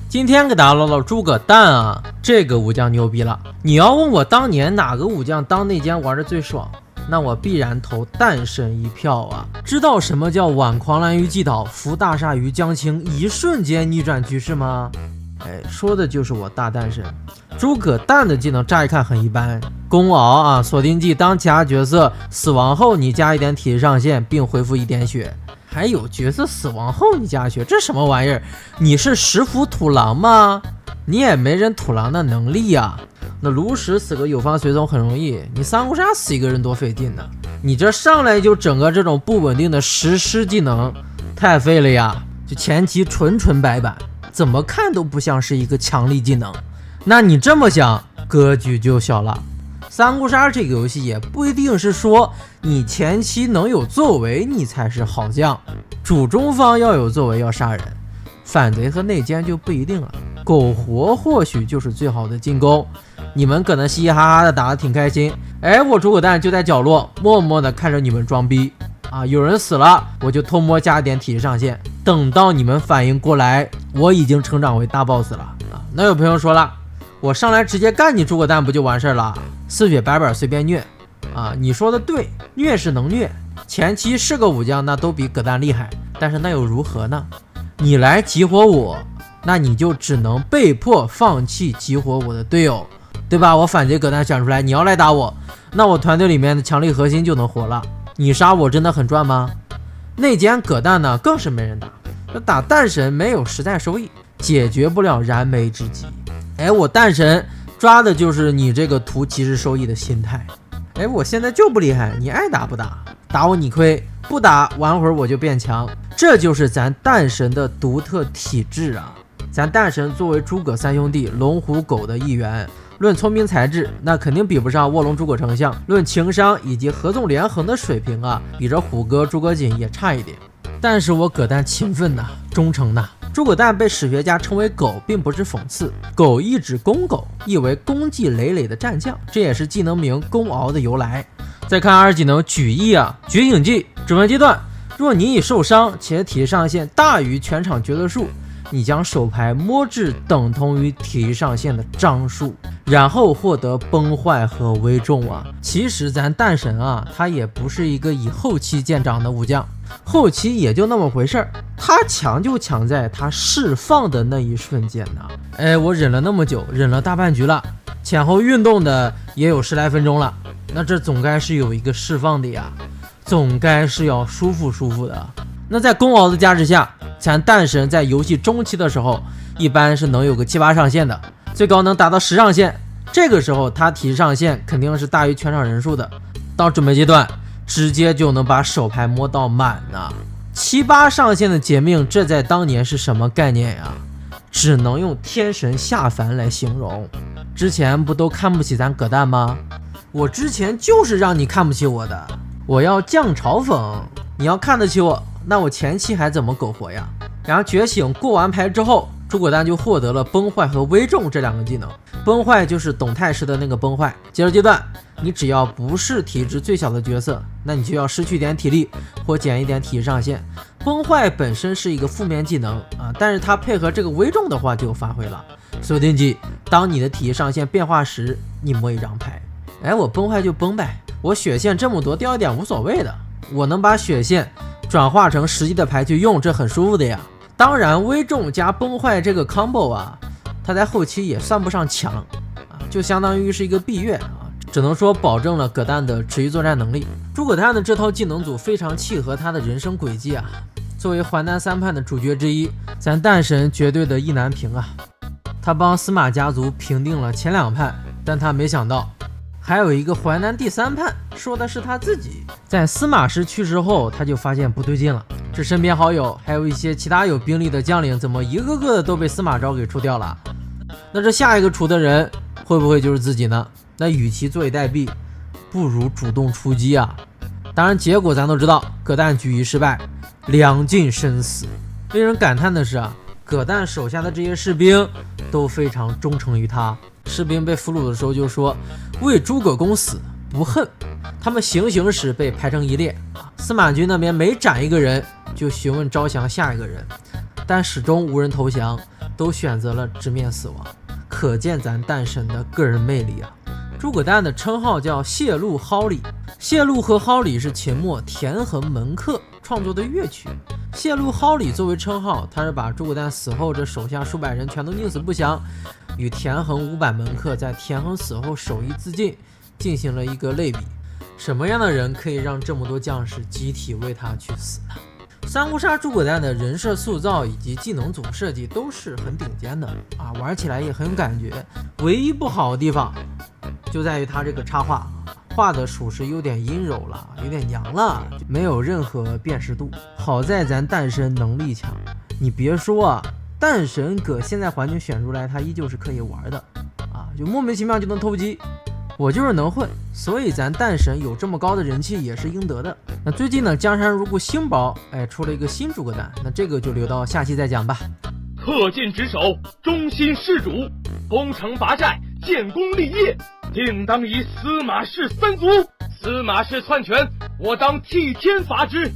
今天给大家唠唠诸葛诞啊，这个武将牛逼了。你要问我当年哪个武将当内奸玩的最爽，那我必然投诞神一票啊！知道什么叫挽狂澜于既倒，扶大厦于将倾，一瞬间逆转局势吗？说的就是我大诞神。诸葛诞的技能乍一看很一般，攻熬啊，锁定技，当其他角色死亡后你加一点体力上限，并恢复1点血。还有角色死亡后你加血，这什么玩意儿？你是食腐土狼吗？你也没人土狼的能力呀。那炉石死个有方随从很容易，你三国杀死一个人多费劲呢。你这上来就整个这种不稳定的实施技能，太废了呀！就前期纯白板，怎么看都不像是一个强力技能。那你这么想，格局就小了。三国杀这个游戏也不一定是说你前期能有作为你才是好将，主中方要有作为要杀人，反贼和内奸就不一定了。苟活或许就是最好的进攻，你们可能嘻嘻哈哈的打得挺开心，我诸葛诞就在角落默默的看着你们装逼啊，有人死了我就偷摸加点体力上限，等到你们反应过来，我已经成长为大 boss 了啊。那有朋友说了，我上来直接干你诸葛诞不就完事了？四血白板随便虐啊！你说的对，虐是能虐，前期是个武将那都比葛诞厉害，但是那又如何呢？你来激活我，那你就只能被迫放弃激活我的队友，对吧？我反贼葛诞选出来，你要来打我，那我团队里面的强力核心就能活了，你杀我真的很赚吗？内奸葛诞呢更是没人打，打诞神没有实在收益，解决不了燃眉之急。我诞神抓的就是你这个图其实收益的心态。我现在就不厉害，你爱打不打，打我你亏，不打玩会儿我就变强，这就是咱诞神的独特体质啊！咱诞神作为诸葛三兄弟龙虎狗的一员，论聪明才智，那肯定比不上卧龙诸葛丞相；论情商以及合纵连横的水平啊，比这虎哥诸葛瑾也差一点。但是我葛诞勤奋呐，忠诚呐。诸葛诞被史学家称为狗，并不是讽刺，狗意指公狗，意为功绩累累的战将，这也是技能名公敖的由来。再看二技能举义啊，觉醒技，准备阶段，若你已受伤且体力上限大于全场角色数，你将手牌摸至等同于体力上限的张数，然后获得崩坏和微重啊。其实咱诞神啊，他也不是一个以后期见长的武将，后期也就那么回事儿，他强就强在他释放的那一瞬间呢。我忍了那么久，忍了大半局了，前后运动的也有10来分钟了，那这总该是有一个释放的呀，总该是要舒服的。那在公敖的加持下，咱诞神在游戏中期的时候一般是能有个7、8上限的，最高能达到10上限，这个时候他体力上限肯定是大于全场人数的，到准备阶段直接就能把手牌摸到满啊。7、8上限的解命，这在当年是什么概念呀？只能用天神下凡来形容。之前不都看不起咱葛诞吗？我之前就是让你看不起我的，我要降嘲讽，你要看得起我，那我前期还怎么苟活呀？然后觉醒过完牌之后，诸葛诞就获得了崩坏和微重这2个技能。崩坏就是董太师的那个崩坏，接着阶段你只要不是体质最小的角色，那你就要失去一点体力或减一点体力上限。崩坏本身是一个负面技能啊，但是它配合这个微重的话就有发挥了。锁定技，当你的体力上限变化时，你摸一张牌。我崩坏就崩呗，我血线这么多掉一点无所谓的，我能把血线转化成实际的牌去用，这很舒服的呀。当然微重加崩坏这个 combo 啊，它在后期也算不上强啊，就相当于是一个闭月啊，只能说保证了葛诞的持续作战能力。诸葛诞的这套技能组非常契合他的人生轨迹啊，作为淮南3叛的主角之一，咱诞神绝对的意难平啊。他帮司马家族平定了前2叛，但他没想到还有一个淮南第3叛，说的是他自己。在司马师去世后，他就发现不对劲了，这身边好友还有一些其他有兵力的将领，怎么一个个的都被司马昭给除掉了？那这下一个除的人会不会就是自己呢？那与其坐以待毙，不如主动出击啊！当然结果咱都知道，葛诞举义失败，两尽生死。令人感叹的是啊，葛诞手下的这些士兵都非常忠诚于他。士兵被俘虏的时候就说，为诸葛公死不恨。他们行刑时被排成一列，司马军那边每斩一个人就询问招降下一个人，但始终无人投降。都选择了直面死亡，可见咱诞神的个人魅力啊！诸葛诞的称号叫谢路蒿里，谢路和蒿里是秦末田横门客创作的乐曲。谢路蒿里作为称号，他是把诸葛诞死后这手下数百人全都宁死不降，与田横500门客在田横死后守一自尽进行了一个类比。什么样的人可以让这么多将士集体为他去死呢？三国杀诸葛诞的人设塑造以及技能组设计都是很顶尖的啊，玩起来也很有感觉。唯一不好的地方就在于他这个插画画的属实有点阴柔了，有点娘了，没有任何辨识度。好在咱诞神能力强，你别说啊，诞神搁现在环境选出来，他依旧是可以玩的啊，就莫名其妙就能偷鸡。我就是能混，所以咱诞神有这么高的人气也是应得的。那最近呢，江山如故星宝出了一个新诸葛诞，那这个就留到下期再讲吧。恪尽职守，忠心事主，攻城拔寨，建功立业，定当以司马氏3族。司马氏篡权，我当替天罚之。